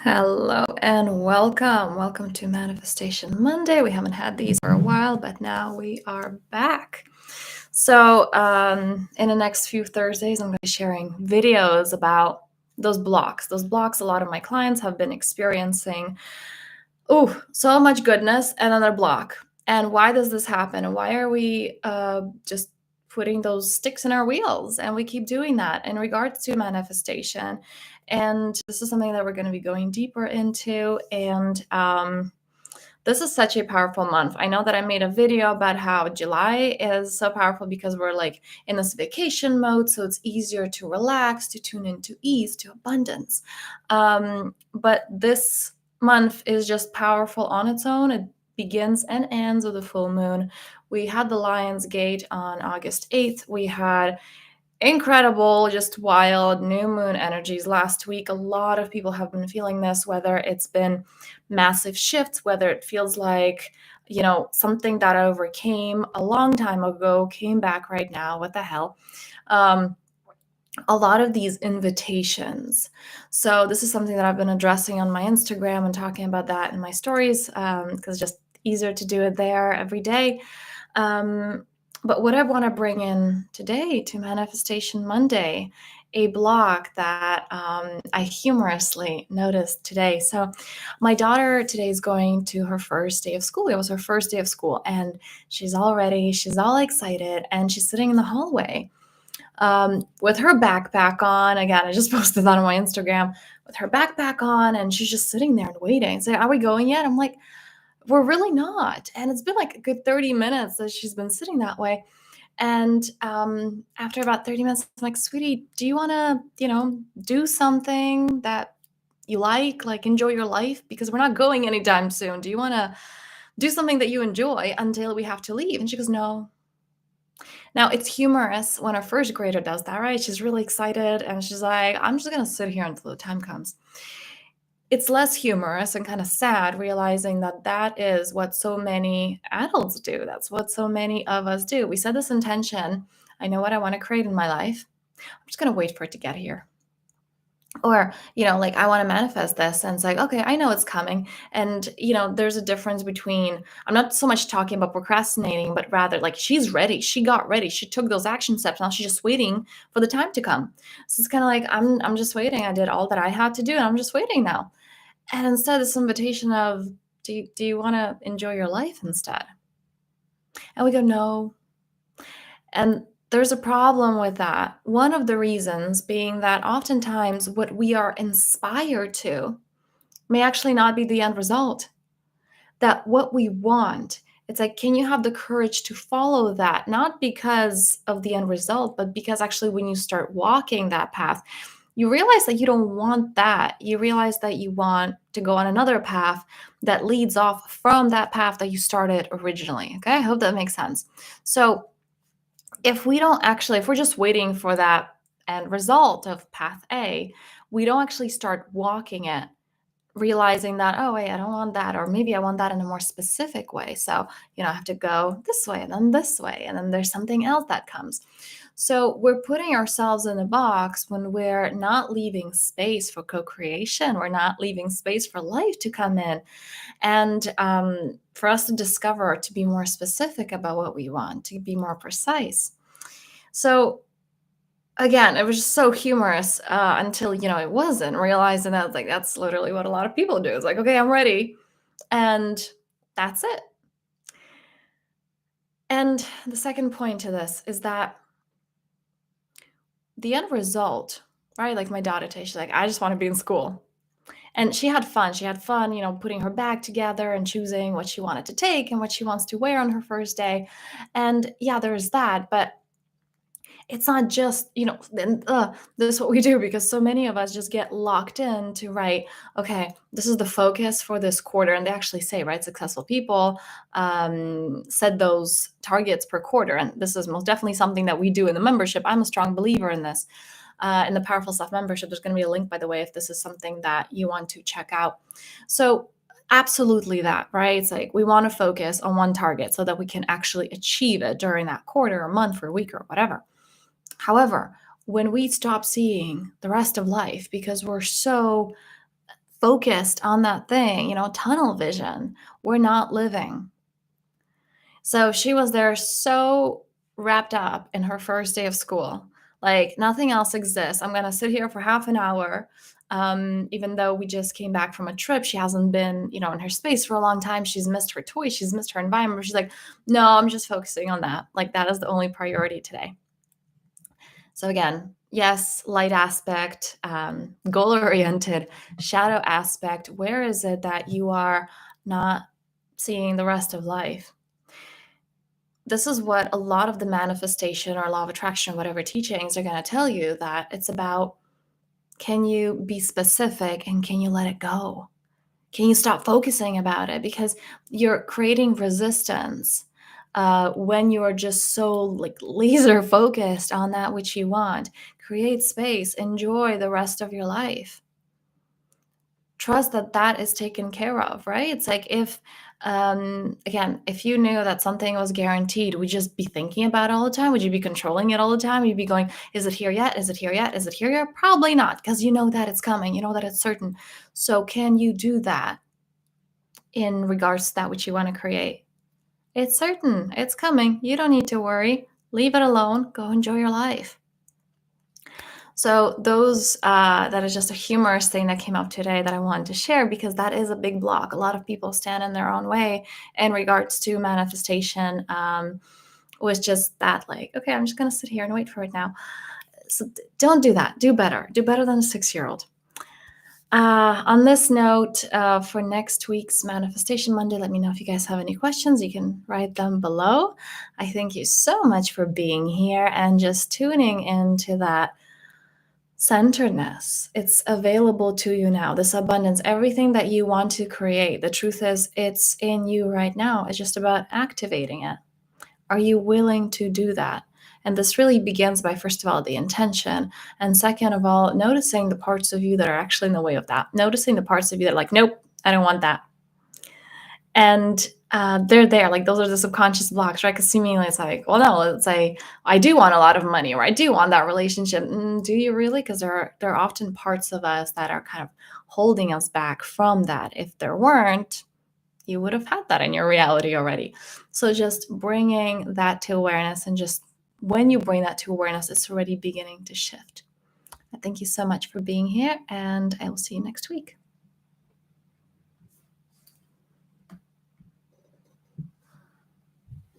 Hello and welcome. Welcome to Manifestation Monday. We haven't had these for a while, but now we are back. So, in the next few Thursdays, I'm going to be sharing videos about those blocks. Those blocks a lot of my clients have been experiencing. Oh, so much goodness and another block. And why does this happen? And why are we just putting those sticks in our wheels? And we keep doing that in regards to manifestation. And this is something that we're going to be going deeper into. And this is such a powerful month. I know that I made a video about how July is so powerful because we're like in this vacation mode. So it's easier to relax, to tune into ease, to abundance. But this month is just powerful on its own. It begins and ends with a full moon. We had the Lion's Gate on August 8th. We had incredible, just wild new moon energies last week. A lot of people have been feeling this, whether it's been massive shifts, whether it feels like, something that I overcame a long time ago came back right now. What the hell? A lot of these invitations. So this is something that I've been addressing on my Instagram and talking about that in my stories because it's just easier to do it there every day. But what I want to bring in today to Manifestation Monday, a block that I humorously noticed today. So my daughter today is going to her first day of school. It was her first day of school, and she's all ready. She's all excited, and she's sitting in the hallway with her backpack on. Again, I just posted that on my Instagram with her backpack on, and she's just sitting there and waiting. Say, are we going yet? I'm like, we're really not. And it's been like a good 30 minutes that she's been sitting that way. And after about 30 minutes, I'm like, sweetie, do you want to, do something that you like enjoy your life? Because we're not going anytime soon. Do you want to do something that you enjoy until we have to leave? And she goes, no. Now, it's humorous when our first grader does that, right? She's really excited and she's like, I'm just going to sit here until the time comes. It's less humorous and kind of sad realizing that that is what so many adults do. That's what so many of us do. We set this intention. I know what I want to create in my life. I'm just going to wait for it to get here. Or, I want to manifest this. And it's like, okay, I know it's coming. And, there's a difference between, I'm not so much talking about procrastinating, but rather like she's ready. She got ready. She took those action steps. Now she's just waiting for the time to come. So it's kind of like, I'm just waiting. I did all that I had to do and I'm just waiting now. And instead, this invitation of, do you want to enjoy your life instead? And we go, no. And there's a problem with that. One of the reasons being that oftentimes what we are inspired to may actually not be the end result. That what we want, it's like, can you have the courage to follow that? Not because of the end result, but because actually when you start walking that path, you realize that you don't want that. You realize that you want to go on another path that leads off from that path that you started originally. Okay, I hope that makes sense. So if we're just waiting for that end result of path A, we don't actually start walking it, realizing that, oh, wait, I don't want that. Or maybe I want that in a more specific way. So, I have to go this way and then this way. And then there's something else that comes. So we're putting ourselves in a box when we're not leaving space for co-creation. We're not leaving space for life to come in and for us to discover, to be more specific about what we want, to be more precise. So again, it was just so humorous until, it wasn't, realizing that like that's literally what a lot of people do. It's like, okay, I'm ready. And that's it. And the second point to this is that the end result, right? Like my daughter today, she's like, I just want to be in school. And she had fun. She had fun, putting her bag together and choosing what she wanted to take and what she wants to wear on her first day. And yeah, there's that. But it's not just, this is what we do because so many of us just get locked into, right? Okay, this is the focus for this quarter. And they actually say, right, successful people set those targets per quarter. And this is most definitely something that we do in the membership. I'm a strong believer in this. In the Powerful Self membership, there's going to be a link, by the way, if this is something that you want to check out. So absolutely that, right? It's like we want to focus on one target so that we can actually achieve it during that quarter or month or week or whatever. However, when we stop seeing the rest of life because we're so focused on that thing, tunnel vision, we're not living. So she was there so wrapped up in her first day of school. Like nothing else exists. I'm going to sit here for half an hour. Even though we just came back from a trip, she hasn't been, in her space for a long time. She's missed her toys. She's missed her environment. She's like, no, I'm just focusing on that. Like that is the only priority today. So again, yes, light aspect, goal oriented, shadow aspect. Where is it that you are not seeing the rest of life? This is what a lot of the manifestation or law of attraction, whatever teachings are going to tell you, that it's about, can you be specific and can you let it go? Can you stop focusing about it? Because you're creating resistance when you are just so like laser focused on that which you want. Create space, enjoy the rest of your life. Trust that that is taken care of, right? It's like again, if you knew that something was guaranteed, would you just be thinking about it all the time? Would you be controlling it all the time? You'd be going, is it here yet? Is it here yet? Is it here yet? Probably not, because you know that it's coming. You know that it's certain. So can you do that in regards to that which you want to create? It's certain. It's coming. You don't need to worry. Leave it alone. Go enjoy your life. So that is just a humorous thing that came up today that I wanted to share, because that is a big block. A lot of people stand in their own way in regards to manifestation. Was just that, like, okay, I'm just going to sit here and wait for it now. So don't do that. Do better. Do better than a 6-year-old. On this note, for next week's Manifestation Monday, let me know if you guys have any questions. You can write them below. I thank you so much for being here and just tuning into that centeredness. It's available to you now. This abundance, everything that you want to create. The truth is, it's in you right now. It's just about activating it. Are you willing to do that? And this really begins by, first of all, the intention. And second of all, noticing the parts of you that are actually in the way of that. Noticing the parts of you that are like, nope, I don't want that. And they're there. Like those are the subconscious blocks, right? Because seemingly it's like, well, no, let's say I do want a lot of money, or I do want that relationship. Do you really? Because there are often parts of us that are kind of holding us back from that. If there weren't, you would have had that in your reality already. So just bringing that to awareness, and just when you bring that to awareness, it's already beginning to shift. Thank you so much for being here, and I will see you next week.